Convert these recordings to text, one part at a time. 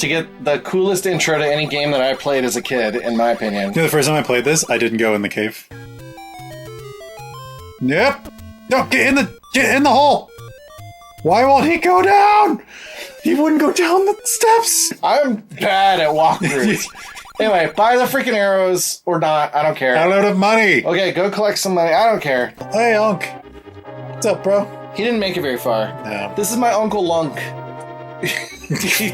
to get the coolest intro to any game that I played as a kid, in my opinion. You know, the first time I played this, I didn't go in the cave. Yep. No, get in the hole. Why won't he go down? He wouldn't go down the steps. I'm bad at walkthroughs. Anyway, buy the freaking arrows or not. I don't care. I don't have money. Okay, go collect some money. I don't care. Hey, Unc. What's up, bro? He didn't make it very far. No. This is my Uncle Lunk. He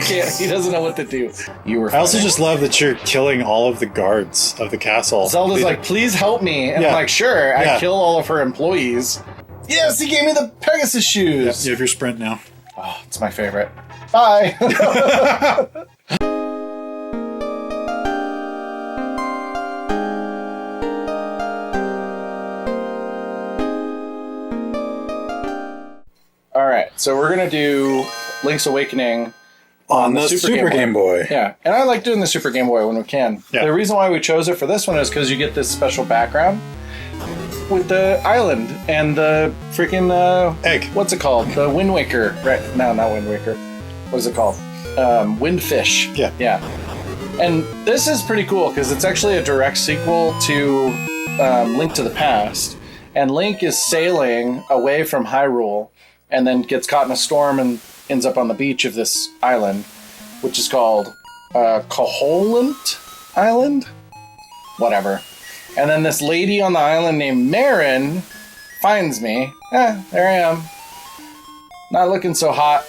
doesn't know what to do. You were. I also just love that you're killing all of the guards of the castle. Zelda's like, please help me. And I'm like, sure. I kill all of her employees. Yes, he gave me the Pegasus shoes. You have your sprint now. Oh, it's my favorite. Bye. All right, so we're going to do Link's Awakening on the Super Game Boy. Yeah, and I like doing the Super Game Boy when we can. Yeah. The reason why we chose it for this one is because you get this special background with the island and the freaking... egg. What's it called? The Wind Waker. Right? No, not Wind Waker. What is it called? Windfish. Yeah. Yeah. And this is pretty cool because it's actually a direct sequel to Link to the Past. And Link is sailing away from Hyrule and then gets caught in a storm and ends up on the beach of this island, which is called Koholint Island? Whatever. And then this lady on the island named Marin finds me. There I am. Not looking so hot.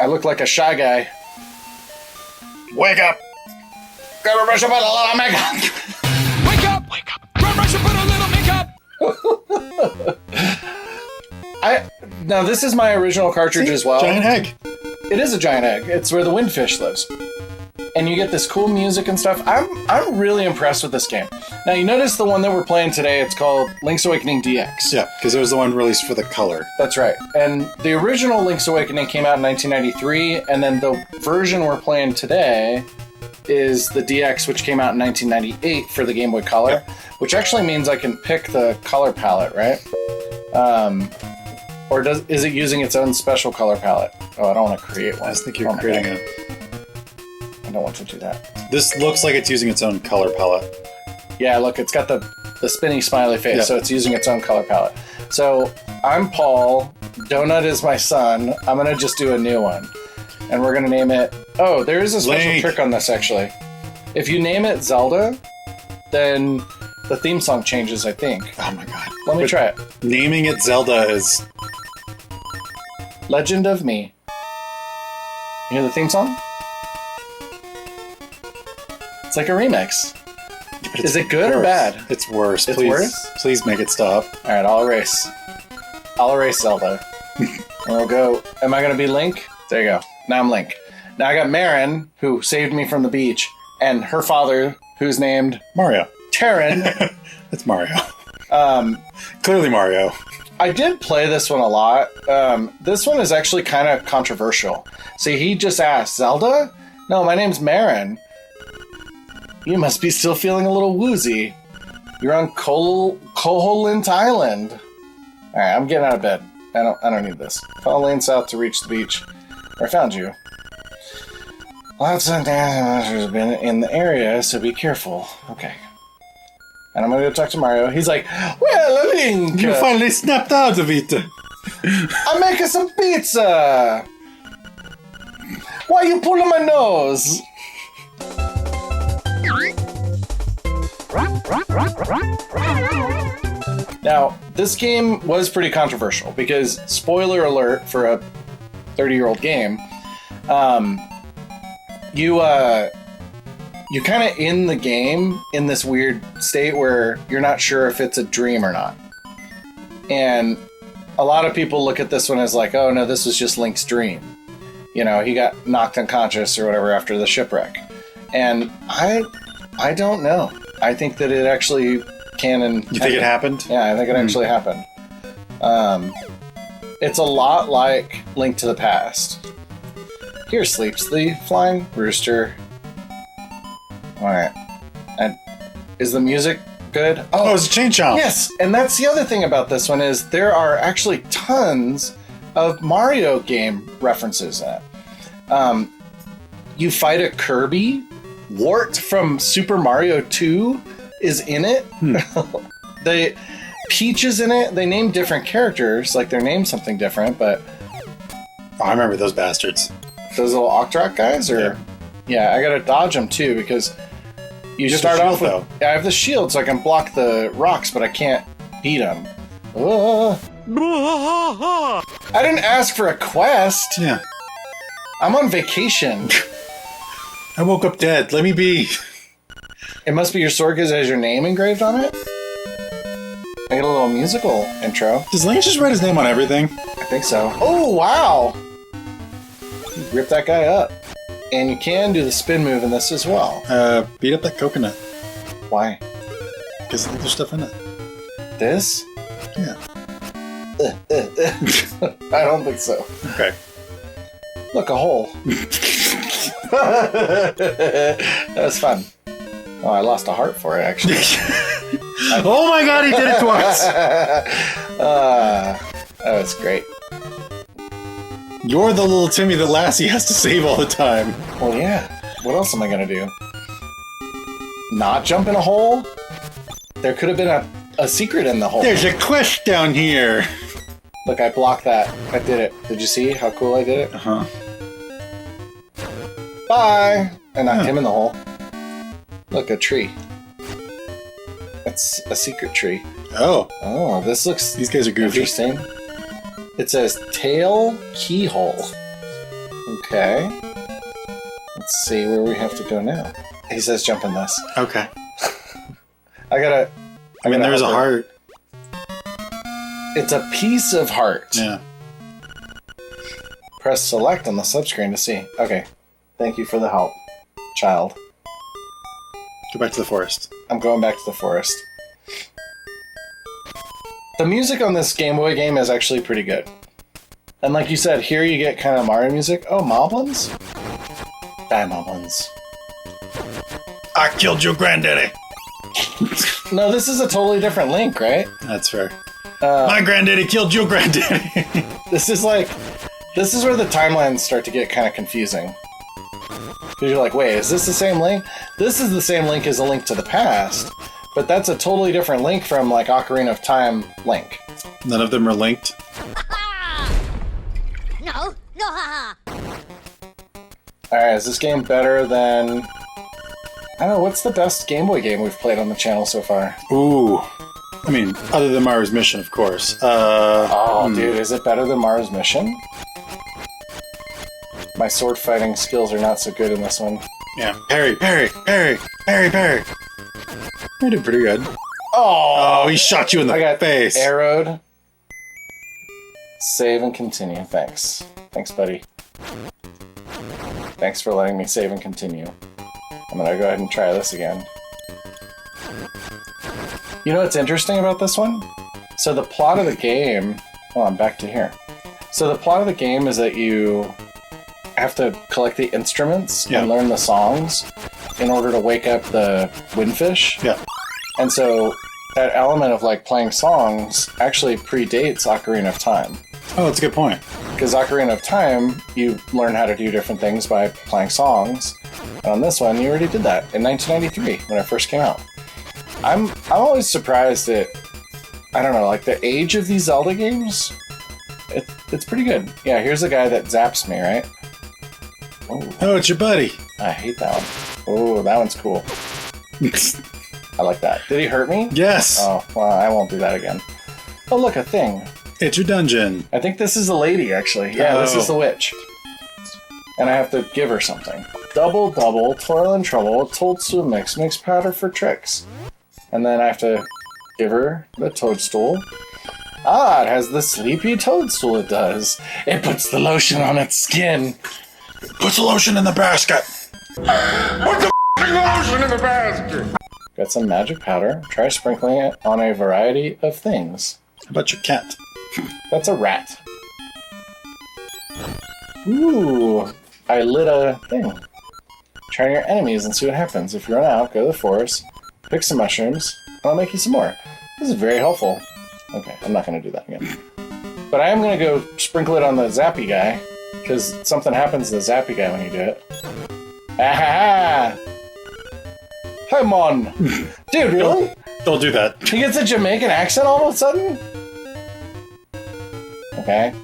I look like a shy guy. Wake up! Gotta brush up on a little makeup! Wake up! Wake up! Gotta brush up on a little makeup! Now this is my original cartridge as well. Giant egg. It is a giant egg. It's where the windfish lives. And you get this cool music and stuff. I'm really impressed with this game. Now you notice the one that we're playing today, it's called Link's Awakening DX. Yeah, because it was the one released for the color. That's right. And the original Link's Awakening came out in 1993, and then the version we're playing today is the DX, which came out in 1998 for the Game Boy Color, which actually means I can pick the color palette, right? Or is it using its own special color palette? Oh, I don't want to create one. I just think you're creating I don't want to do that. This looks like it's using its own color palette. Yeah, look, it's got the spinny smiley face, so it's using its own color palette. So, I'm Paul, Donut is my son, I'm going to just do a new one. And we're going to name it... Oh, there is a special Link. trick on this, actually. If you name it Zelda, then the theme song changes, I think. Oh my god. Let me try it. Naming it Zelda is... Legend of Me. You hear the theme song? It's like a remix. Is it good or bad? It's worse. It's Please, worse? Please make it stop. All right, I'll erase. Zelda. And we'll go. Am I going to be Link? There you go. Now I'm Link. Now I got Marin, who saved me from the beach, and her father, who's named Mario. Terran. It's Mario. Clearly Mario. I did play this one a lot. This one is actually kind of controversial. See, he just asked, Zelda? No, my name's Marin. You must be still feeling a little woozy. You're on Koholint Island. All right, I'm getting out of bed. I don't need this. Follow lane south to reach the beach. I found you. Lots of dancers have been in the area, so be careful. Okay. And I'm gonna go talk to Mario. He's like, well, Link! You finally snapped out of it! I'm making some pizza! Why are you pulling my nose? Now, this game was pretty controversial because, spoiler alert for a 30-year-old game, you kind of in the game in this weird state where you're not sure if it's a dream or not. And a lot of people look at this one as like, oh no, this was just Link's dream. You know, he got knocked unconscious or whatever after the shipwreck. And I don't know. I think that it actually can and... You think it happened? Yeah, I think it actually happened. It's a lot like Link to the Past. Here sleeps the flying rooster. Alright. And is the music good? Oh, it's a chain chomp. Yes, and that's the other thing about this one is there are actually tons of Mario game references in it. You fight a Kirby. Wart from Super Mario 2 is in it. Peach is in it. They name different characters, like they're named something different, but... Oh, I remember those bastards. Those little Octorok guys? Or yeah, I gotta dodge them too, because you start off with... I have the shield, so I can block the rocks, but I can't beat them. I didn't ask for a quest. Yeah. I'm on vacation. I woke up dead. Let me be. It must be your sword because it has your name engraved on it? I get a little musical intro. Does Link just write his name on everything? I think so. Oh, wow! You rip that guy up. And you can do the spin move in this as well. Beat up that coconut. Why? Because there's stuff in it. This? Yeah. I don't think so. Okay. Look, a hole. That was fun. Oh, I lost a heart for it, actually. Oh my god, he did it twice! That was great. You're the little Timmy that Lassie has to save all the time. Well, yeah. What else am I gonna do? Not jump in a hole? There could have been a secret in the hole. There's a quest down here! Look, I blocked that. I did it. Did you see how cool I did it? Uh-huh. Bye! I knocked him in the hole. Look, a tree. It's a secret tree. Oh. Oh, this looks... These guys are goofy. Interesting. It says tail keyhole. Okay. Let's see where we have to go now. He says jump in this. Okay. I mean, there's a heart. It's a piece of heart. Yeah. Press select on the subscreen to see. Okay. Thank you for the help, child. Go back to the forest. I'm going back to the forest. The music on this Game Boy game is actually pretty good. And like you said, here you get kind of Mario music. Oh, Moblins? Die, Moblins. I killed your granddaddy! No, this is a totally different Link, right? That's fair. My granddaddy killed your granddaddy! This is where the timelines start to get kind of confusing. Because you're like, wait, is this the same Link? This is the same Link as A Link to the Past, but that's a totally different Link from, like, Ocarina of Time Link. None of them are linked? No, no, Alright, is this game better than... I don't know, what's the best Game Boy game we've played on the channel so far? Ooh. I mean, other than Mario's Mission, of course. Dude, is it better than Mara's Mission? My sword fighting skills are not so good in this one. Yeah. Parry, parry, parry, parry, parry. You did pretty good. Oh, he shot you in the face. Arrowed. Save and continue. Thanks. Thanks, buddy. Thanks for letting me save and continue. I'm gonna go ahead and try this again. You know what's interesting about this one? So the plot of the game... Hold on, back to here. So the plot of the game is that you have to collect the instruments and learn the songs in order to wake up the windfish. Yeah. And so that element of like playing songs actually predates Ocarina of Time. Oh, that's a good point. Because Ocarina of Time, you learn how to do different things by playing songs. And on this one, you already did that in 1993 when it first came out. I'm always surprised that, I don't know, like the age of these Zelda games, it's pretty good. Yeah, here's the guy that zaps me, right? Oh, it's your buddy. I hate that one. Oh, that one's cool. I like that. Did he hurt me? Yes. Oh, well, I won't do that again. Oh, look, a thing. It's your dungeon. I think this is the lady, actually. Yeah, This is the witch. And I have to give her something. Double, double, toil and trouble, toadstool mix powder for tricks. And then I have to give her the toadstool. Ah, it has the sleepy toadstool, it does. It puts the lotion on its skin. Put the lotion in the basket. Put the lotion in the basket! Got some magic powder. Try sprinkling it on a variety of things. How about your cat? That's a rat. Ooh, I lit a thing. Try on your enemies and see what happens. If you run out, go to the forest, pick some mushrooms, and I'll make you some more. This is very helpful. Okay, I'm not going to do that again. But I am going to go sprinkle it on the zappy guy, because something happens to the zappy guy when you do it. Ah! Come on. Dude, really? Don't do that. He gets a Jamaican accent all of a sudden? Okay.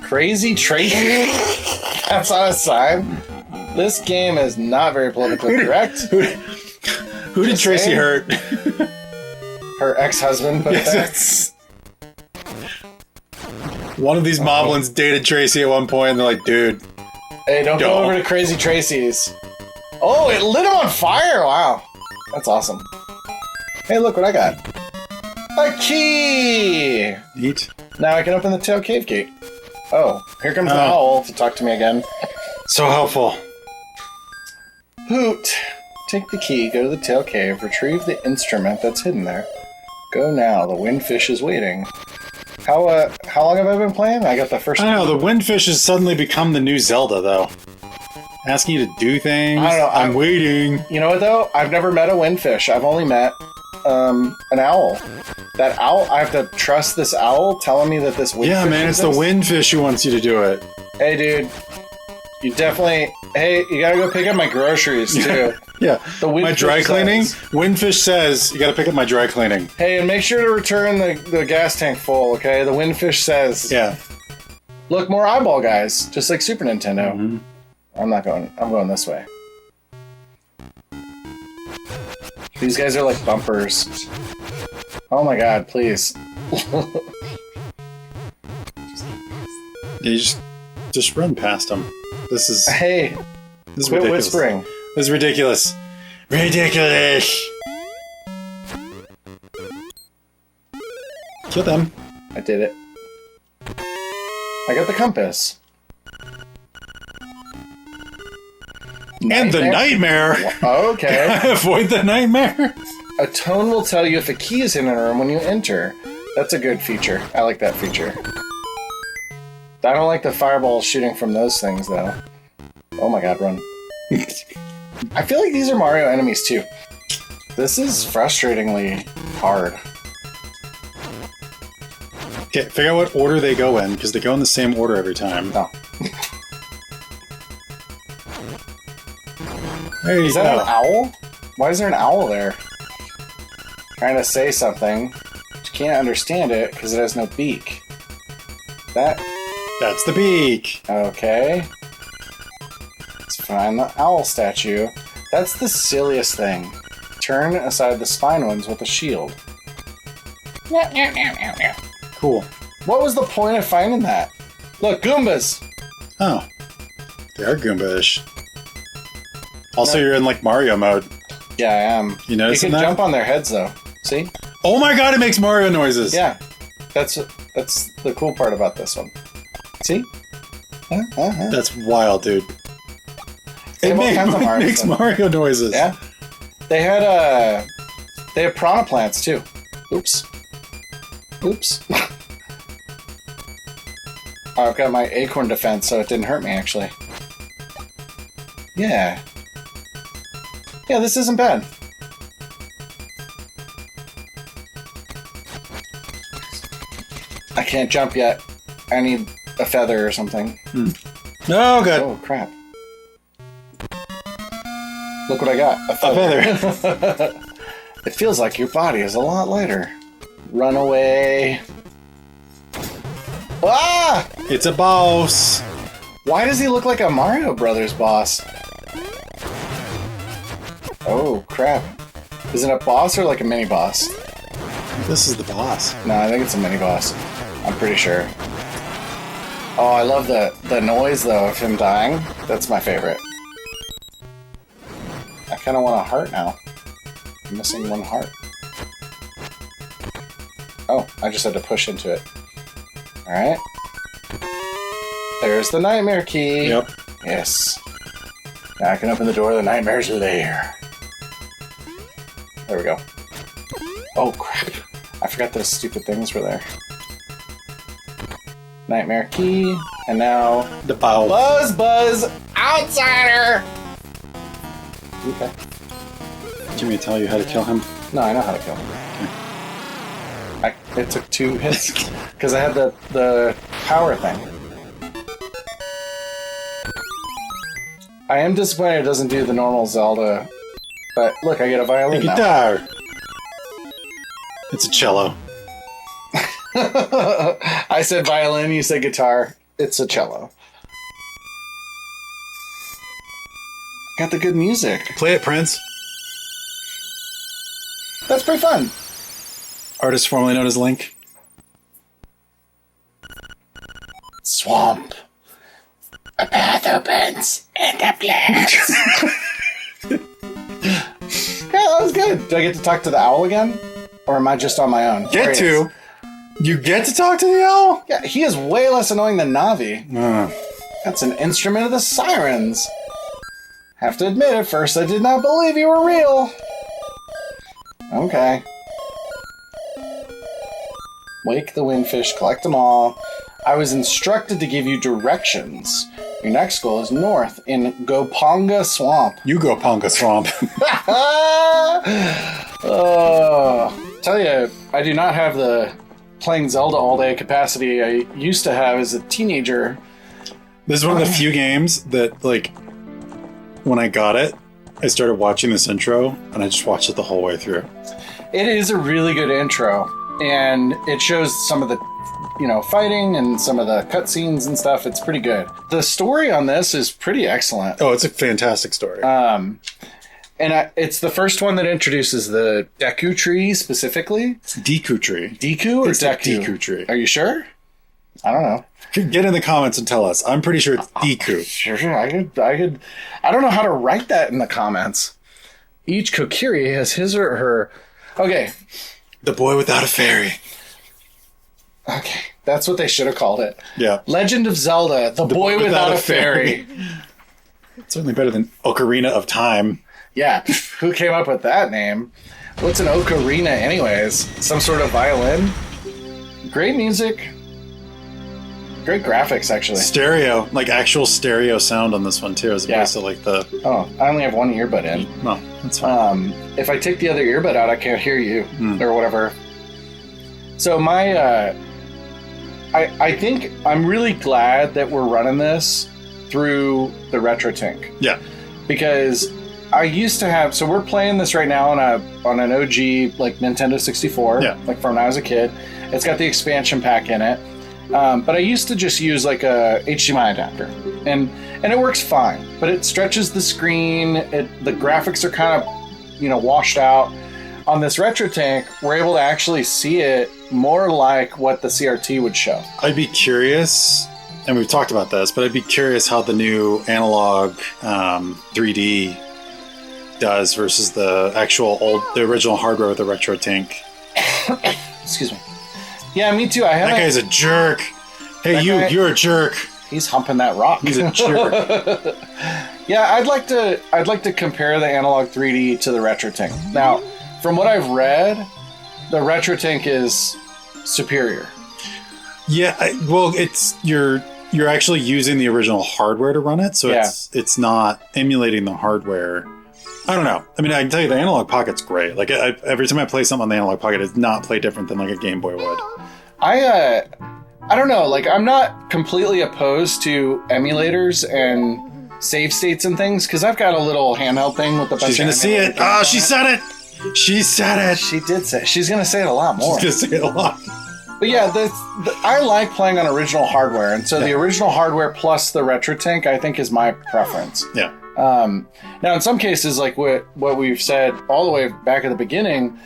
Crazy Tracy? That's not a sign. This game is not very politically correct. Who did Tracy hurt? Her ex-husband put it there. Yes. One of these moblins dated Tracy at one point, and they're like, dude. Hey, don't go over to Crazy Tracy's. Oh, it lit him on fire! Wow. That's awesome. Hey, look what I got. A key! Neat. Now I can open the tail cave gate. Oh, here comes the owl to talk to me again. So helpful. Hoot. Take the key, go to the tail cave, retrieve the instrument that's hidden there. Go now, the windfish is waiting. How long have I been playing? I got the first... I don't know, the windfish has suddenly become the new Zelda, though. Asking you to do things. I don't know. I'm waiting. You know what, though? I've never met a windfish. I've only met an owl. That owl, I have to trust this owl telling me that this windfish Yeah, man, it's the windfish who wants you to do it. Hey, dude. You definitely... Hey, you gotta go pick up my groceries, too. Yeah. My dry cleaning? Says, Windfish says, you gotta pick up my dry cleaning. hey, and make sure to return the gas tank full, okay? The windfish says... Yeah. Look, more eyeball guys, just like Super Nintendo. Mm-hmm. I'm going this way. These guys are like bumpers. Oh my god, please. You just run past them. This is Hey, this is quit ridiculous. whispering. This is ridiculous. Ridiculous! Kill them. I did it. I got the compass. And the nightmare! Okay. Avoid the nightmare! A tone will tell you if a key is in a room when you enter. That's a good feature. I like that feature. I don't like the fireballs shooting from those things, though. Oh my god, run. I feel like these are Mario enemies, too. This is frustratingly hard. Okay, figure out what order they go in, because they go in the same order every time. No. There you Is go. that an owl? Why is there an owl there? Trying to say something. But you can't understand it because it has no beak. That's the beak. Okay. Let's find the owl statue. That's the silliest thing. Turn aside the spine ones with a shield. Cool. What was the point of finding that? Look, Goombas! Oh. They are Goomba-ish. Also, you're in, like, Mario mode. Yeah, I am. You noticing can that? jump on their heads, though. See? Oh my god, it makes Mario noises! Yeah. That's the cool part about this one. See? That's wild, dude. They It have all kinds of Mario makes stuff. Mario noises. Yeah. They had piranha plants too. Oops. Oops. I've got my acorn defense, so it didn't hurt me actually. Yeah. Yeah, this isn't bad. I can't jump yet. I need a feather or something. Oh, good. Oh, crap. Look what I got. A feather. It feels like your body is a lot lighter. Run away. Ah! It's a boss. Why does he look like a Mario Brothers boss? Oh, crap. Is it a boss or like a mini boss? This is the boss. No, I think it's a mini boss. I'm pretty sure. Oh, I love the noise though of him dying. That's my favorite. I kind of want a heart now. I'm missing one heart. Oh, I just had to push into it. Alright. There's the nightmare key. Yep. Yes. Now I can open the door of the nightmare's lair. There we go. Oh, crap. I forgot those stupid things were there. Nightmare key. And now... The bow. Buzz! Outsider! Okay. Jimmy tell you how to kill him? No, I know how to kill him. It took 2 hits. Because I had the power thing. I am disappointed it doesn't do the normal Zelda. But look, I get a violin now. Guitar. It's a cello. I said violin, you said guitar. It's a cello. Got the good music. Play it, Prince. That's pretty fun. Artist formerly known as Link. Swamp. A path opens and a blast. Yeah, that was good. Do I get to talk to the owl again? Or am I just on my own? Get to. You get to talk to the owl? Yeah, he is way less annoying than Navi. That's an instrument of the sirens. Have to admit, at first I did not believe you were real. Okay. Wake the windfish, collect them all. I was instructed to give you directions. Your next goal is north in Goponga Swamp. You go Ponga Swamp. Tell you, I do not have the playing Zelda all day capacity I used to have as a teenager. This is one of the few games that, like, when I got it, I started watching this intro, and I just watched it the whole way through. It is a really good intro, and it shows some of the, fighting and some of the cutscenes and stuff. It's pretty good. The story on this is pretty excellent. Oh, it's a fantastic story. It's the first one that introduces the Deku tree specifically. It's Deku tree. Deku or It's Deku? a Deku tree. Are you sure? I don't know. Get in the comments and tell us. I'm pretty sure it's Deku. Sure. I could. I don't know how to write that in the comments. Each Kokiri has his or her. Okay. The boy without a fairy. Okay. That's what they should have called it. Yeah. Legend of Zelda, the boy without a fairy. It's certainly better than Ocarina of Time. Yeah. Who came up with that name? What's an ocarina anyways? Some sort of violin? Great music. Great graphics, actually. Stereo. Like actual stereo sound on this one, too, as opposed to like the... Oh, I only have one earbud in. No, that's fine. If I take the other earbud out, I can't hear you. Or whatever. So my... I think I'm really glad that we're running this through the RetroTink. Yeah. Because I used to have... So we're playing this right now on an OG, like, Nintendo 64. Yeah. Like, from when I was a kid. It's got the expansion pack in it. But I used to just use like a HDMI adapter, and it works fine. But it stretches the screen. The graphics are kind of, washed out. On this RetroTink, we're able to actually see it more like what the CRT would show. I'd be curious, and we've talked about this, but I'd be curious how the new analog 3D does versus the original hardware with the RetroTink. Excuse me. Yeah, me too. That guy's a jerk. Hey, you're a jerk. He's humping that rock. He's a jerk. Yeah, I'd like to compare the analog 3D to the RetroTink. Now, from what I've read, the RetroTink is superior. Yeah, you're actually using the original hardware to run it, so it's not emulating the hardware. I don't know. I mean, I can tell you the Analog Pocket's great. Like, every time I play something on the Analog Pocket, it does not play different than like a Game Boy would. I don't know. Like, I'm not completely opposed to emulators and save states and things, because I've got a little handheld thing with the bunch. She's gonna see it. Oh, she said it. She said it. She did say it. She's gonna say it a lot more. She's gonna say it a lot. But yeah, I like playing on original hardware, and so the original hardware plus the RetroTink, I think, is my preference. Yeah. Now, in some cases, like what we've said all the way back at the beginning,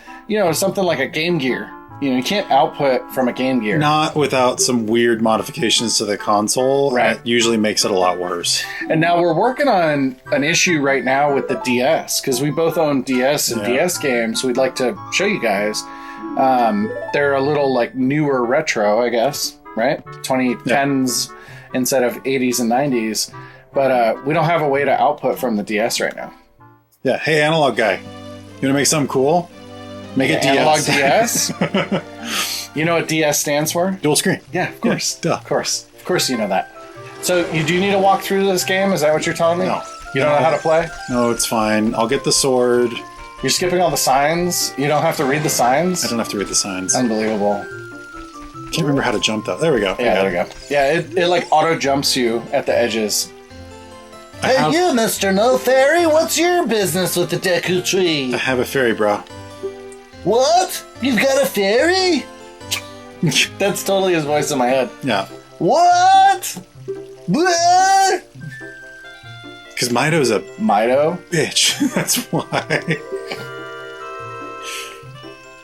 something like a Game Gear. You can't output from a Game Gear. Not without some weird modifications to the console. Right. It usually makes it a lot worse. And now we're working on an issue right now with the DS, because we both own DS and DS games we'd like to show you guys. They're a little like newer retro, I guess, right? 2010s instead of 80s and 90s. But we don't have a way to output from the DS right now. Yeah. Hey, analog guy, you want to make something cool? Make it DS. Analog DS? You know what DS stands for? Dual screen. Yeah, of course. Yeah, of course you know that. So you do need to walk through this game? Is that what you're telling me? No. You don't know how to play? No, it's fine. I'll get the sword. You're skipping all the signs? You don't have to read the signs? I don't have to read the signs. Unbelievable. Can't remember how to jump though. There we go. Yeah, there we go. Yeah, it like auto jumps you at the edges. Hey, you, Mr. No Fairy, what's your business with the Deku Tree? I have a fairy, bro. What? You've got a fairy? That's totally his voice in my head. Yeah. What? What? Because Mido's a Mido? bitch. That's why.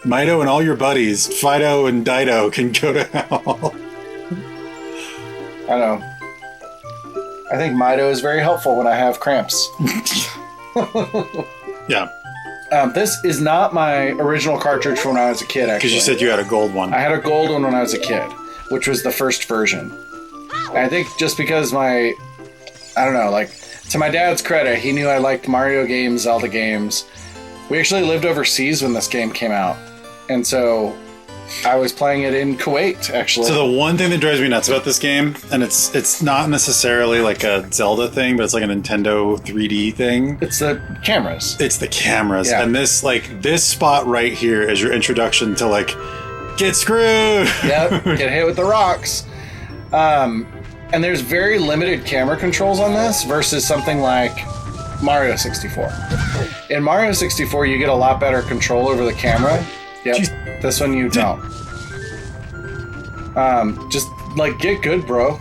Mido and all your buddies, Fido and Dido, can go to hell. I know. I think Mido is very helpful when I have cramps. Yeah. This is not my original cartridge from when I was a kid, actually. Because you said you had a gold one. I had a gold one when I was a kid, which was the first version. And I think just because I don't know, like, to my dad's credit, he knew I liked Mario games, Zelda games. We actually lived overseas when this game came out. And so I was playing it in Kuwait, actually. So the one thing that drives me nuts about this game, and it's not necessarily like a Zelda thing, but it's like a Nintendo 3D thing. It's the cameras. It's the cameras. Yeah. And this spot right here is your introduction to, like, get screwed. Yep, get hit with the rocks. And there's very limited camera controls on this versus something like Mario 64. In Mario 64, you get a lot better control over the camera. Yep. Jeez. This one you don't. Just like get good, bro.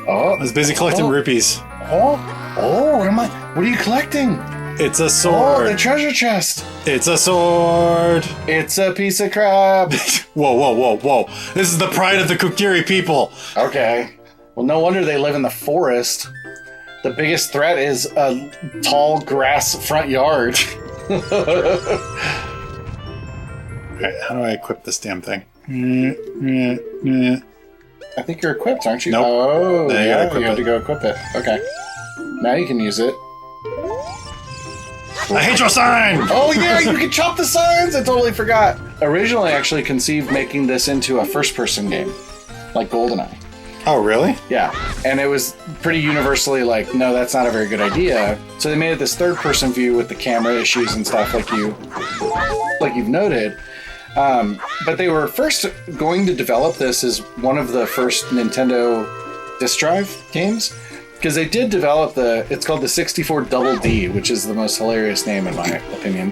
I was busy collecting rupees. What are you collecting? It's a Oh, sword. the treasure chest. It's a sword. It's a piece of crap. Whoa. This is the pride of the Kokiri people. Okay. Well, no wonder they live in the forest. The biggest threat is a tall grass front yard. Alright, how do I equip this damn thing? I think you're equipped, aren't you? Nope. Oh, Now you gotta equip you have it. to go equip it. Okay. Now you can use it. I hate your sign! Oh yeah, you can chop the signs! I totally forgot. Originally, I actually conceived making this into a first-person game, like GoldenEye. Oh, really? Yeah, and it was pretty universally like, no, that's not a very good idea. So they made it this third-person view with the camera issues and stuff like you've noted. But they were first going to develop this as one of the first Nintendo disk drive games. Because they did develop it's called the 64 Double D, which is the most hilarious name in my opinion.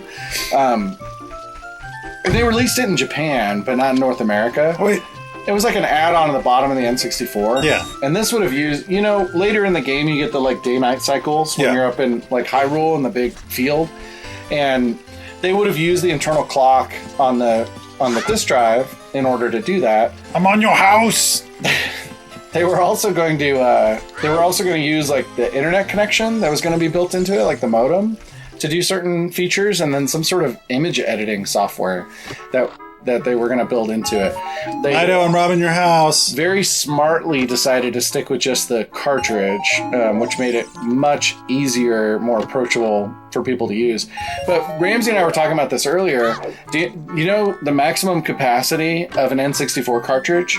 They released it in Japan, but not in North America. Wait. It was like an add-on at the bottom of the N64. Yeah. And this would have used, later in the game you get the like day-night cycles when you're up in like Hyrule in the big field. And they would have used the internal clock on the disk drive in order to do that. I'm on your house! They were also going to use like the internet connection that was going to be built into it, like the modem, to do certain features, and then some sort of image editing software that they were going to build into it. I know, I'm robbing your house. Very smartly decided to stick with just the cartridge, which made it much easier, more approachable for people to use. But Ramsey and I were talking about this earlier. Do you know the maximum capacity of an N64 cartridge?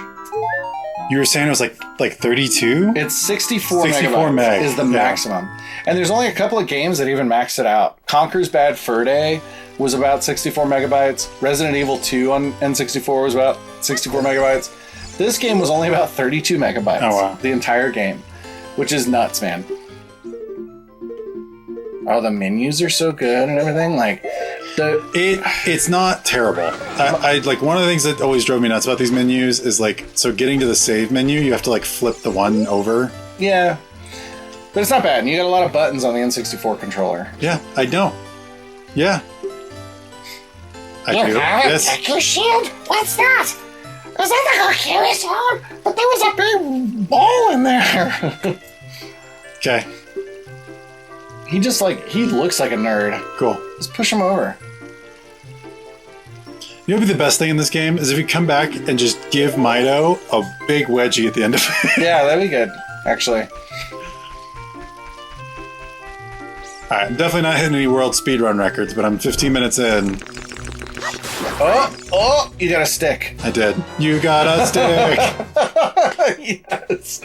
You were saying it was like 32? It's 64 64 megabytes meg, is the yeah. maximum. And there's only a couple of games that even max it out. Conker's Bad Fur Day was about 64 megabytes. Resident Evil 2 on N64 was about 64 megabytes. This game was only about 32 megabytes. Oh, wow. The entire game, which is nuts, man. Oh, the menus are so good and everything. Like, It's not terrible. I like one of the things that always drove me nuts about these menus is like, so getting to the save menu, you have to like flip the one over. yeah. But it's not bad. And you got a lot of buttons on the N64 controller. Yeah, I know. Yeah. I do. Yes. Deku shield? What's that? Is that the Kokiri sword? But there was a big ball in there. Okay. He looks like a nerd. Cool. Just push him over. You know what would be the best thing in this game is if you come back and just give Mido a big wedgie at the end of it. Yeah, that'd be good, actually. Alright, I'm definitely not hitting any world speedrun records, but I'm 15 minutes in. Oh, you got a stick. I did. You got a stick! Yes.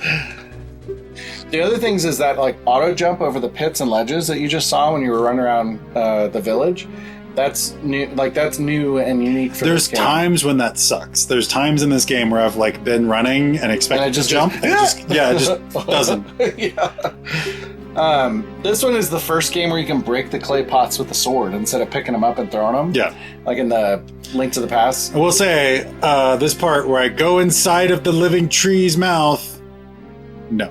The other things is that like auto jump over the pits and ledges that you just saw when you were running around the village That's new. Like that's new and unique for There's this game. times when that sucks. There's times in this game where I've like been running and expected to jump. And it just doesn't. Yeah. This one is the first game where you can break the clay pots with a sword instead of picking them up and throwing them. Yeah. Like in the Link to the Past. I will say, this part where I go inside of the living tree's mouth. No.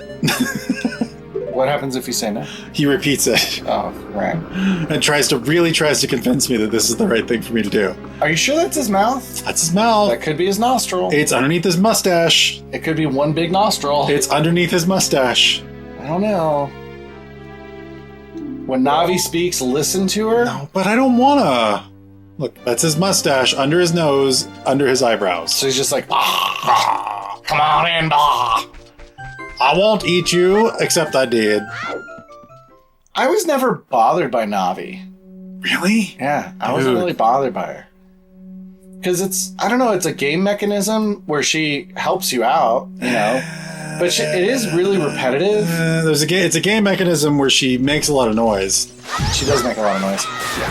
What happens if you say no? He repeats it. Oh, right. And tries to convince me that this is the right thing for me to do. Are you sure that's his mouth? That's his mouth. That could be his nostril. It's underneath his mustache. It could be one big nostril. It's underneath his mustache. I don't know. When Navi speaks, listen to her? No, but I don't wanna. Look, that's his mustache, under his nose, under his eyebrows. So he's just like, come on in, I won't eat you, except I did. I was never bothered by Navi. Really? Yeah, I wasn't really bothered by her. Because it's a game mechanism where she helps you out, you know? But it is really repetitive. It's a game mechanism where she makes a lot of noise. She does make a lot of noise.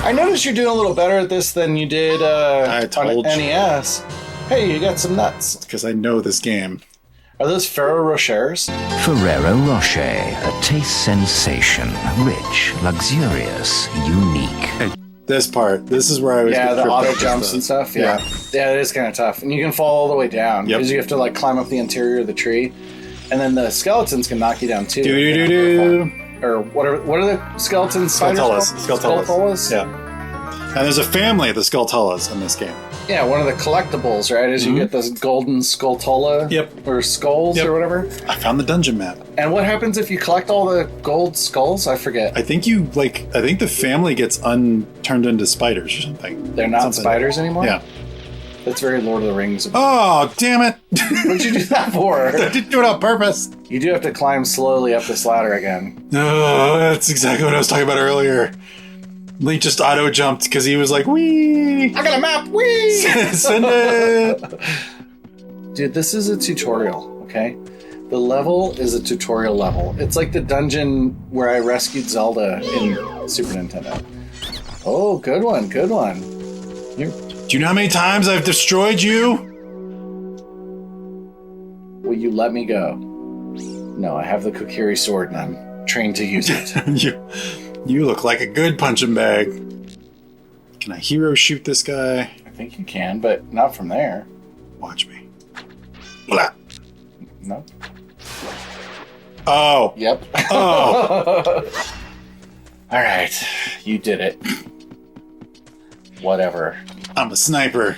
I noticed you're doing a little better at this than you did on NES. Hey, you got some nuts. Because I know this game. Are those Ferrero Rochers? Ferrero Rocher, a taste sensation, rich, luxurious, unique. This is where I was. Yeah, the auto jumps and stuff. Yeah, it is kind of tough, and you can fall all the way down because you have to like climb up the interior of the tree, and then the skeletons can knock you down too. Or whatever. What are the skeletons? Skulltulas. Yeah. And there's a family of the Skulltulas in this game. Yeah, one of the collectibles, right, is you get this golden Skulltula. Yep. Or skulls or whatever. I found the dungeon map. And what happens if you collect all the gold skulls? I forget. I think the family gets turned into spiders or something. They're not spiders anymore? Yeah. That's very Lord of the Rings. Oh, damn it. What'd you do that for? I didn't do it on purpose. You do have to climb slowly up this ladder again. No, that's exactly what I was talking about earlier. Link just auto jumped because he was like, "Wee! I got a map! Wee! Send it!" Dude, this is a tutorial, okay? The level is a tutorial level. It's like the dungeon where I rescued Zelda in Super Nintendo. Oh, good one, good one. Do you know how many times I've destroyed you? Will you let me go? No, I have the Kokiri sword and I'm trained to use it. You look like a good punching bag. Can I hero shoot this guy? I think you can, but not from there. Watch me. Blah. No. Oh. Yep. Oh. All right. You did it. Whatever. I'm a sniper.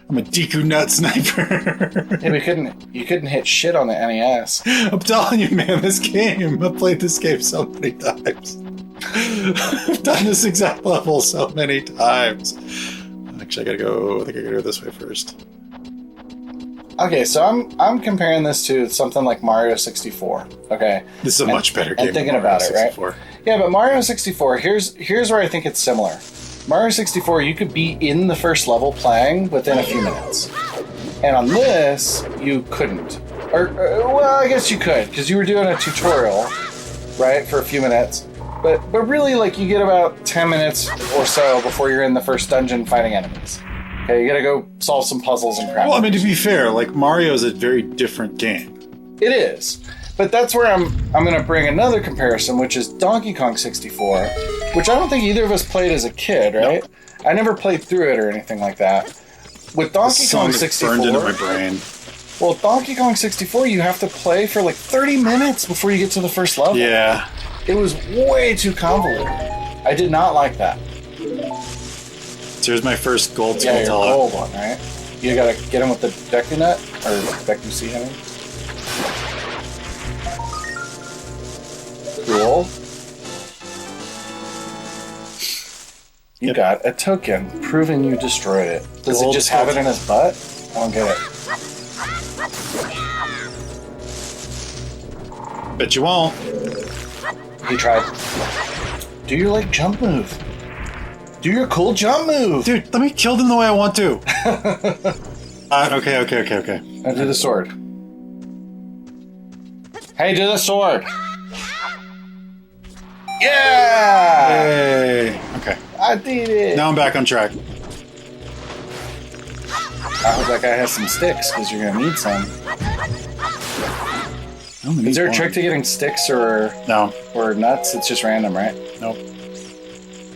I'm a Deku Nut sniper. Yeah, you couldn't hit shit on the NES. I'm telling you, man, I've played this game so many times. I've done this exact level so many times. Actually, I think I gotta go this way first. Okay, so I'm comparing this to something like Mario 64. Okay, this is a much better game. And thinking about it, right? Yeah, but Mario 64. Here's where I think it's similar. Mario 64, you could be in the first level playing within a few minutes, and on this you couldn't. Or well, I guess you could because you were doing a tutorial, right, for a few minutes. But really, like, you get about 10 minutes or so before you're in the first dungeon fighting enemies. Okay, you gotta go solve some puzzles and crap. Well, I mean, to be fair, like, Mario's a very different game. It is. But that's where I'm gonna bring another comparison, which is Donkey Kong 64, which I don't think either of us played as a kid, right? No. I never played through it or anything like that. With Donkey Kong 64... burned into my brain. Well, Donkey Kong 64, you have to play for like 30 minutes before you get to the first level. Yeah. It was way too convoluted. I did not like that. So here's my first gold Skulltula. Yeah, your gold one, right? You gotta get him with the Deku Nut, or Deku C, I mean. Cool. You got a token, proving you destroyed it. Does it just have it in his butt? I don't get it. Bet you won't. He tried. Do your like jump move. Do your cool jump move. Dude, let me kill them the way I want to. Okay. Now do the sword. Hey, do the sword. Yeah! Hey. Okay. I did it. Now I'm back on track. I hope that guy has some sticks, because you're going to need some. Is there a trick to getting sticks or nuts? It's just random, right? Nope.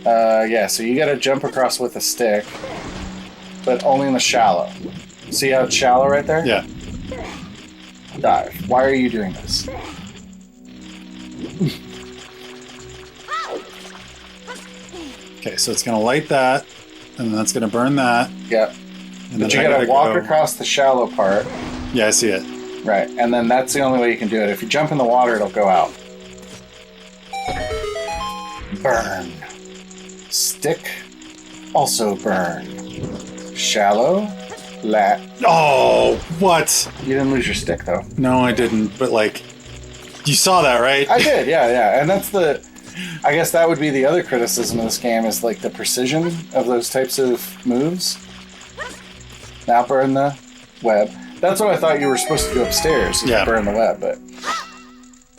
Yeah, so you got to jump across with a stick, but only in the shallow. See how it's shallow right there? Yeah. Dive. Why are you doing this? Okay, so it's going to light that, and then that's going to burn that. Yep. And but you got to walk across the shallow part. Yeah, I see it. Right, and then that's the only way you can do it. If you jump in the water, it'll go out. Burn. Stick. Also burn. Shallow. Oh, what? You didn't lose your stick, though. No, I didn't. But, like, you saw that, right? I did, yeah. And that's I guess that would be the other criticism of this game is, like, the precision of those types of moves. Now burn the web. That's what I thought you were supposed to do upstairs. Yeah. Burn the web, but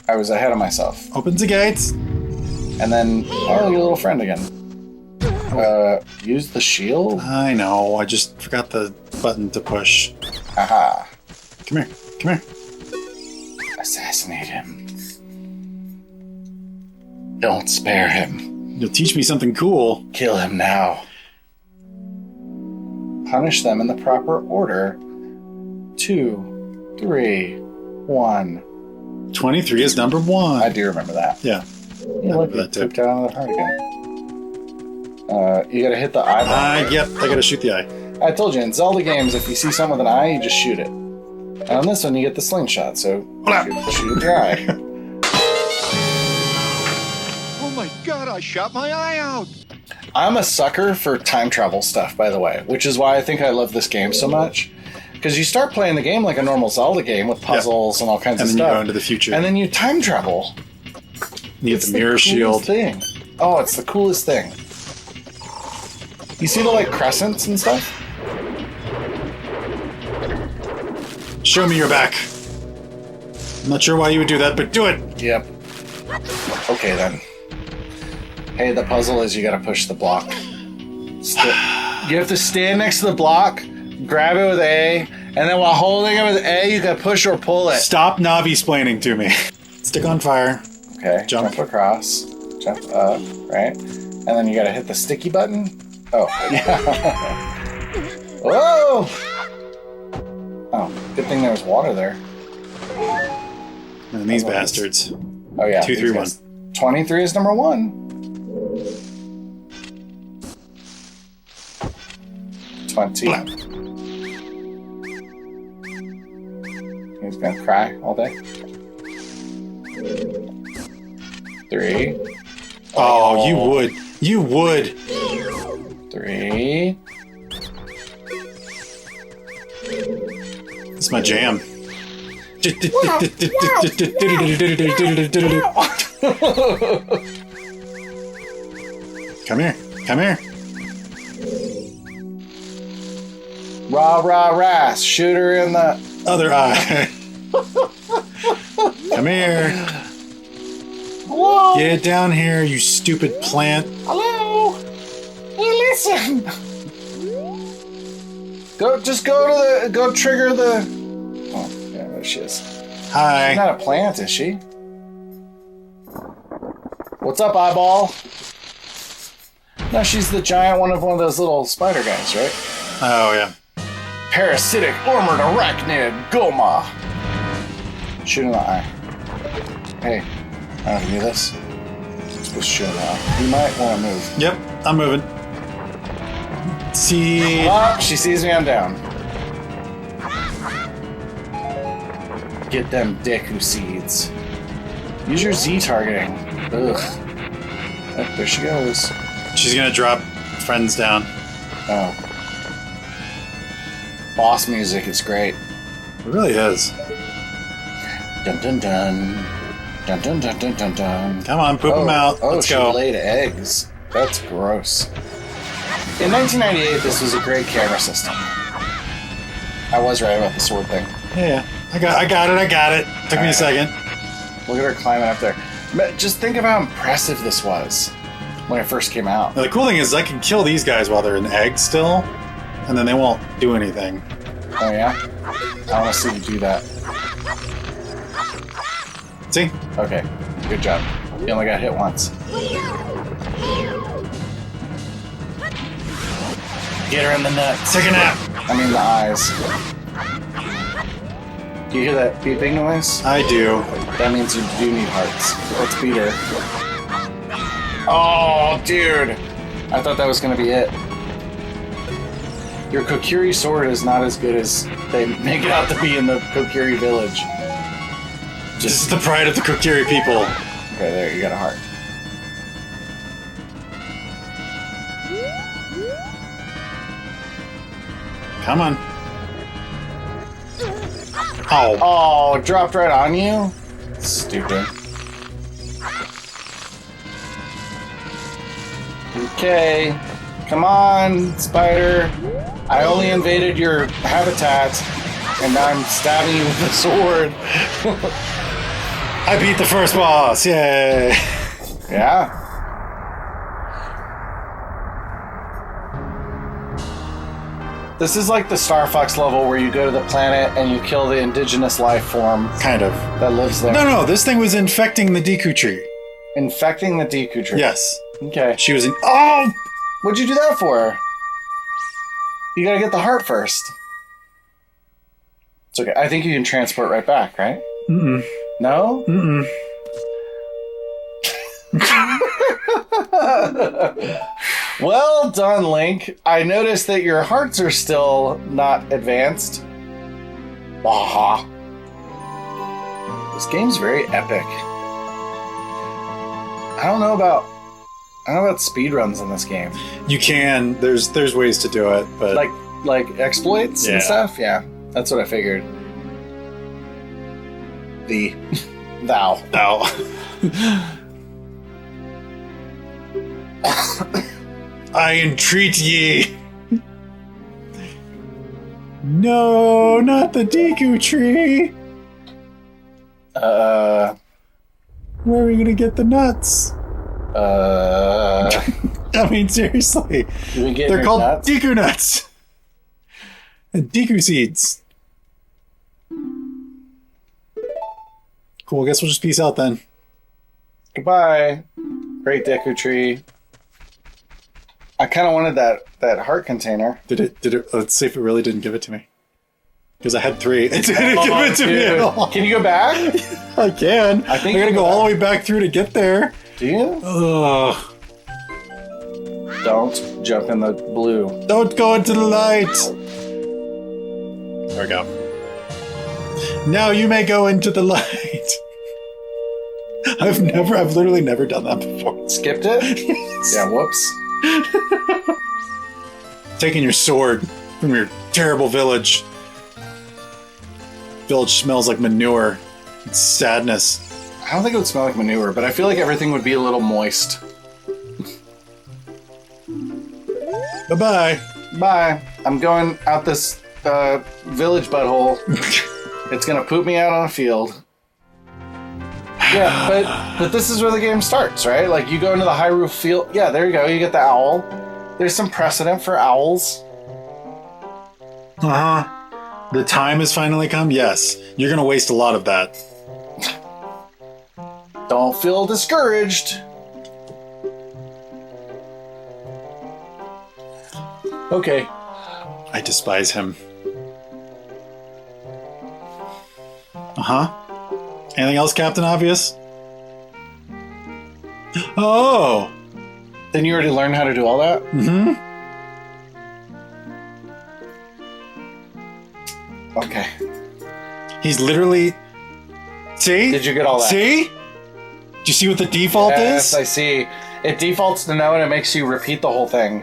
I was ahead of myself. Opens the gates. And then, your little friend again. Use the shield? I know. I just forgot the button to push. Aha. Come here. Assassinate him. Don't spare him. You'll teach me something cool. Kill him now. Punish them in the proper order. 2, 3, 1. 23 is number 1. I do remember that. Yeah. You look, it took down the heart again. You gotta hit the eyeball. Yep, I gotta shoot the eye. I told you, in Zelda games, if you see something with an eye, you just shoot it. And on this one, you get the slingshot, so shoot the eye. Oh my god, I shot my eye out! I'm a sucker for time travel stuff, by the way, which is why I think I love this game so much. Because you start playing the game like a normal Zelda game with puzzles and all kinds of stuff. And then you go into the future. And then you time travel. You get the mirror shield. Thing. Oh, it's the coolest thing. You see the, like, crescents and stuff? Show me your back. I'm not sure why you would do that, but do it! Yep. Okay, then. Hey, the puzzle is you gotta push the block. You have to stand next to the block, grab it with A, and then while holding it with A, you can push or pull it. Stop Navi-splaining to me. Stick on fire. Okay, jump across, jump up, right? And then you gotta hit the sticky button. Oh, yeah. Whoa! Oh, good thing there was water there. And these bastards. Oh, yeah. 2, 3, 1. 23 is number 1. 20. He's gonna cry all day. 3. Oh, you would. You would. 3. It's my jam. Come here. Come here. Rah, rah, rah. Shoot her in the other eye. Come here. Hello? Get down here, you stupid plant. Hello? Hey, listen. Go trigger the... Oh, yeah, there she is. Hi. She's not a plant, is she? What's up, eyeball? No, she's the giant one of those little spider guys, right? Oh, yeah. Parasitic armored arachnid Goma. Shoot in the eye. Hey, I don't do this. I'm supposed to shoot in the eye. You might want to move. Yep, I'm moving. See. Oh, she sees me, I'm down. Get them Deku seeds. Use your Z targeting. Ugh. Oh, there she goes. She's gonna drop friends down. Oh. Boss music is great. It really is. Dun dun dun. Dun dun dun dun dun dun. Come on, poop them out. Let's she go. laid eggs. That's gross. In 1998, this was a great camera system. I was right about the sword thing. Yeah, I got it. Took me a second. Look at her climbing up there. Just think of how impressive this was. when it first came out. Now, the cool thing is I can kill these guys while they're in eggs still, and then they won't do anything. Oh yeah? I want to see you do that. See? Okay, good job. You only got hit once. Get her in the nuts. Take a nap. I mean the eyes. Do you hear that beeping noise? I do. That means you do need hearts. Let's beat her. Oh, dude! I thought that was gonna be it. Your Kokiri sword is not as good as they make it out to be in the Kokiri village. This is the pride of the Kokiri people. Okay, there, you got a heart. Come on. Oh. Oh, it dropped right on you? Stupid. Okay. Come on, spider. I only invaded your habitat, and now I'm stabbing you with a sword. I beat the first boss. Yay. Yeah. This is like the Star Fox level where you go to the planet and you kill the indigenous life form Kind of. that lives there. No, this thing was infecting the Deku tree. Infecting the Deku tree. Yes. Okay. She was in. Oh! What'd you do that for? You gotta get the heart first. It's okay. I think you can transport right back, right? Mm-mm. No? Mm-mm. Well done, Link. I noticed that your hearts are still not advanced. Aha. This game's very epic. I don't know about speedruns in this game. You can. There's ways to do it, but Like exploits Yeah. and stuff? Yeah. That's what I figured. Thou. no. I entreat ye. No, not the Deku tree. Where are we gonna get the nuts? I mean, seriously. Do we get They're your called nuts? Deku nuts. And Deku seeds. Cool, I guess we'll just peace out then. Goodbye, Great Deku Tree. I kind of wanted that heart container. Did it? Let's see if it really didn't give it to me. Because I had 3. It didn't give it to me at all. Can you go back? I can. I think I gotta you go go all the way back through to get there. Do you? Ugh. Don't jump in the blue. Don't go into the light. There we go. Now you may go into the light. I've literally never done that before. Skipped it? Yeah, whoops. Taking your sword from your terrible village. Village smells like manure. It's sadness. I don't think it would smell like manure, but I feel like everything would be a little moist. Bye-bye. Bye. I'm going out this village butthole. It's gonna poop me out on a field. Yeah, but this is where the game starts, right? Like, you go into the Hyrule field. Yeah, there you go. You get the owl. There's some precedent for owls. Uh-huh. The time has finally come? Yes. You're gonna waste a lot of that. Don't feel discouraged. Okay. I despise him. Uh-huh. Anything else, Captain Obvious? Oh! Then you already learned how to do all that? Mm-hmm. Okay. He's literally... See? Did you get all that? See? Do you see what the default Yes, is? I see. It defaults to no, and it makes you repeat the whole thing.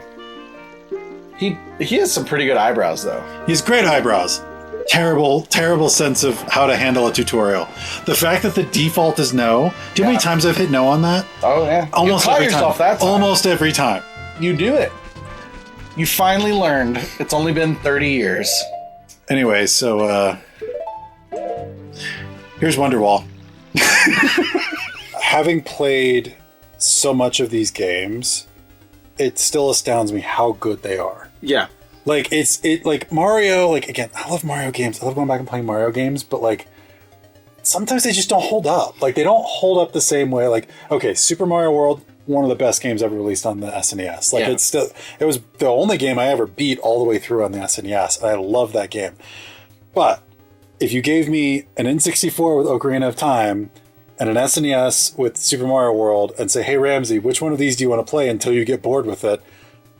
He has some pretty good eyebrows, though. He has great eyebrows. Terrible, terrible sense of how to handle a tutorial. The fact that the default is no. Do you know how many times I've hit no on that? Oh, yeah. Almost you caught every yourself time. that time. Almost every time. You do it. You finally learned. It's only been 30 years. Anyway, so, here's Wonderwall. Having played so much of these games, it still astounds me how good they are. Yeah. Like, like Mario, like, again, I love Mario games. I love going back and playing Mario games, but, like, sometimes they just don't hold up. Like, they don't hold up the same way. Like, okay, Super Mario World, one of the best games ever released on the SNES. Like, it was the only game I ever beat all the way through on the SNES, and I love that game. But if you gave me an N64 with Ocarina of Time and an SNES with Super Mario World and say, hey, Ramsey, which one of these do you want to play until you get bored with it?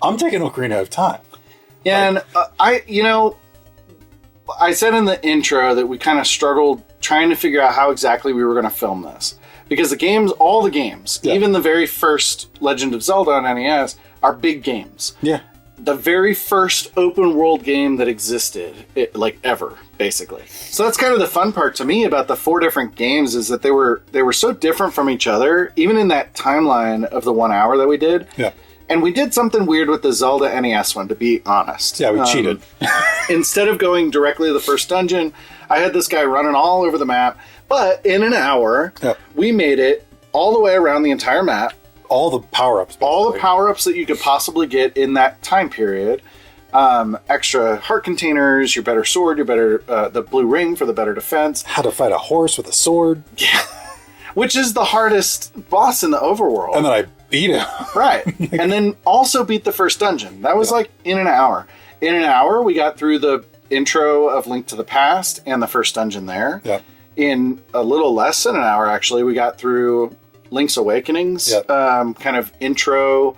I'm taking Ocarina of Time. Yeah, and I said in the intro that we kind of struggled trying to figure out how exactly we were going to film this. Because all the games, even the very first Legend of Zelda on NES, are big games. Yeah. The very first open world game that existed, ever, basically. So that's kind of the fun part to me about the 4 different games, is that they were so different from each other, even in that timeline of the 1 hour that we did. Yeah. And we did something weird with the Zelda NES one, to be honest. Yeah, we cheated. Instead of going directly to the first dungeon, I had this guy running all over the map. But in an hour, we made it all the way around the entire map. All the power-ups. Basically. All the power-ups that you could possibly get in that time period. Extra heart containers, your better sword, your better the blue ring for the better defense. How to fight a horse with a sword. Yeah. Which is the hardest boss in the overworld. And then I beat him. Right. And then also beat the first dungeon. That was in an hour. In an hour, we got through the intro of Link to the Past and the first dungeon there. Yeah. In a little less than an hour, actually, we got through Link's Awakening's kind of intro,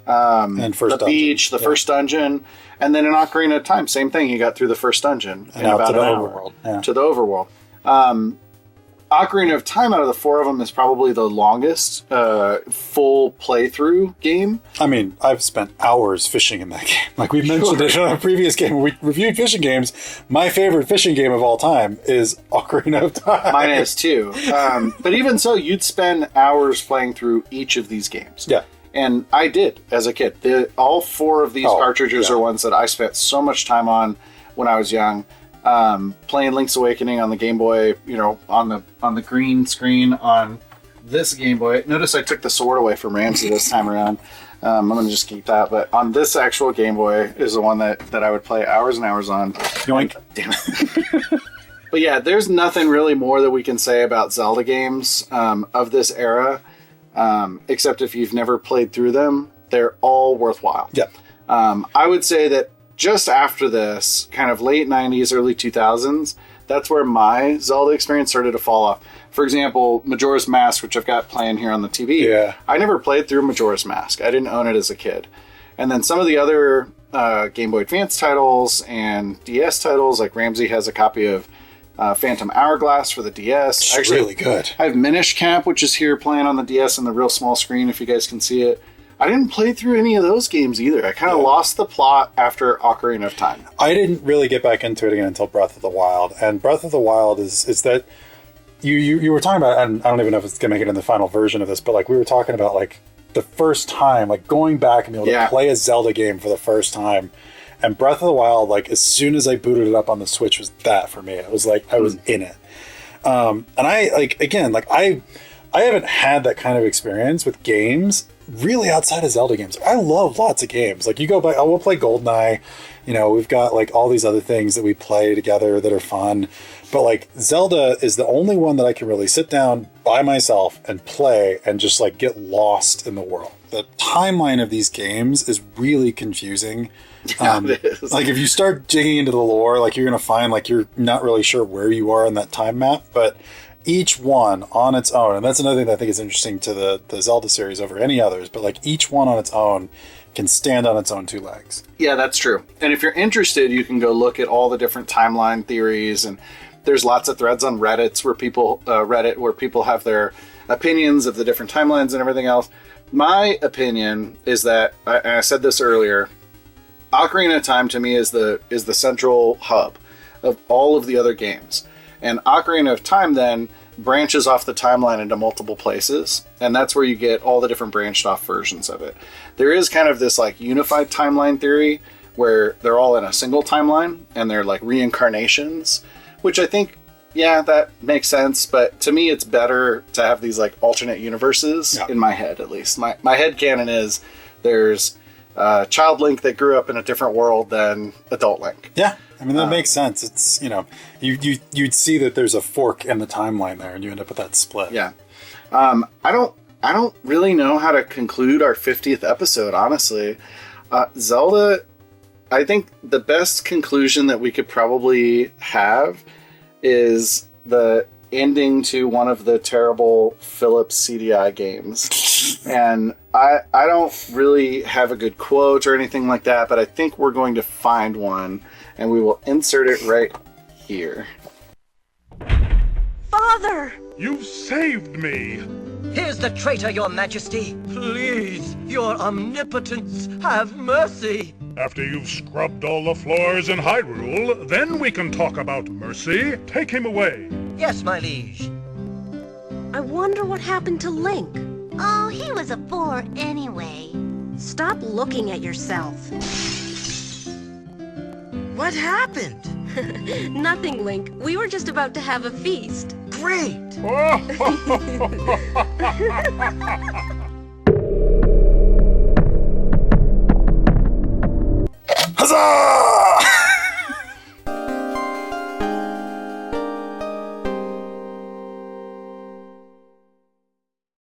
and first the beach, the first dungeon, and then in Ocarina of Time, same thing. You got through the first dungeon in about an hour to the overworld. Ocarina of Time, out of the 4 of them, is probably the longest full playthrough game. I mean, I've spent hours fishing in that game. Like we mentioned it in our previous game when we reviewed fishing games. My favorite fishing game of all time is Ocarina of Time. Mine is too. But even so, you'd spend hours playing through each of these games. Yeah. And I did as a kid. All 4 of these cartridges are ones that I spent so much time on when I was young. Playing Link's Awakening on the Game Boy, on the green screen on this Game Boy. Notice I took the sword away from Ramsey this time around. I'm going to just keep that. But on this actual Game Boy is the one that I would play hours and hours on. Yoink. Damn it. But yeah, there's nothing really more that we can say about Zelda games of this era, except if you've never played through them, they're all worthwhile. Yeah. I would say that just after this, kind of late 90s, early 2000s, that's where my Zelda experience started to fall off. For example, Majora's Mask, which I've got playing here on the TV. Yeah. I never played through Majora's Mask. I didn't own it as a kid. And then some of the other Game Boy Advance titles and DS titles, like Ramsey has a copy of Phantom Hourglass for the DS. It's really good. I have Minish Cap, which is here playing on the DS on the real small screen, if you guys can see it. I didn't play through any of those games either. I kind of lost the plot after Ocarina of Time. I didn't really get back into it again until Breath of the Wild. And Breath of the Wild is that you were talking about, and I don't even know if it's going to make it in the final version of this, but like we were talking about like the first time, like going back and being able to play a Zelda game for the first time. And Breath of the Wild, like as soon as I booted it up on the Switch, was that for me. It was like I was in it. And I haven't had that kind of experience with games really outside of Zelda games. I love lots of games. Like you go back, we'll play GoldenEye. We've got like all these other things that we play together that are fun. But like Zelda is the only one that I can really sit down by myself and play and just like get lost in the world. The timeline of these games is really confusing. It is. Like if you start digging into the lore, like you're going to find like you're not really sure where you are in that time map, but each one on its own, and that's another thing that I think is interesting to the Zelda series over any others, but like each one on its own can stand on its own 2 legs. Yeah, that's true. And if you're interested, you can go look at all the different timeline theories, and there's lots of threads on Reddit where people have their opinions of the different timelines and everything else. My opinion is that, and I said this earlier, Ocarina of Time to me is the central hub of all of the other games. And Ocarina of Time then branches off the timeline into multiple places, and that's where you get all the different branched off versions of it. There is kind of this like unified timeline theory where they're all in a single timeline and they're like reincarnations, which I think yeah, that makes sense. But to me, it's better to have these like alternate universes in my head, at least. My head canon is there's child Link that grew up in a different world than adult Link. Yeah, I mean that makes sense. It's you'd see that there's a fork in the timeline there, and you end up with that split. Yeah, I don't really know how to conclude our 50th episode. Honestly, Zelda. I think the best conclusion that we could probably have is the ending to one of the terrible Philips CDI games. And I don't really have a good quote or anything like that, but I think we're going to find one, and we will insert it right here. Father! You've saved me. Here's the traitor, your majesty. Please, your omnipotence, have mercy. After you've scrubbed all the floors in Hyrule, then we can talk about mercy. Take him away. Yes, my liege. I wonder what happened to Link. Oh, he was a bore anyway. Stop looking at yourself. What happened? Nothing, Link. We were just about to have a feast. Great! Huzzah!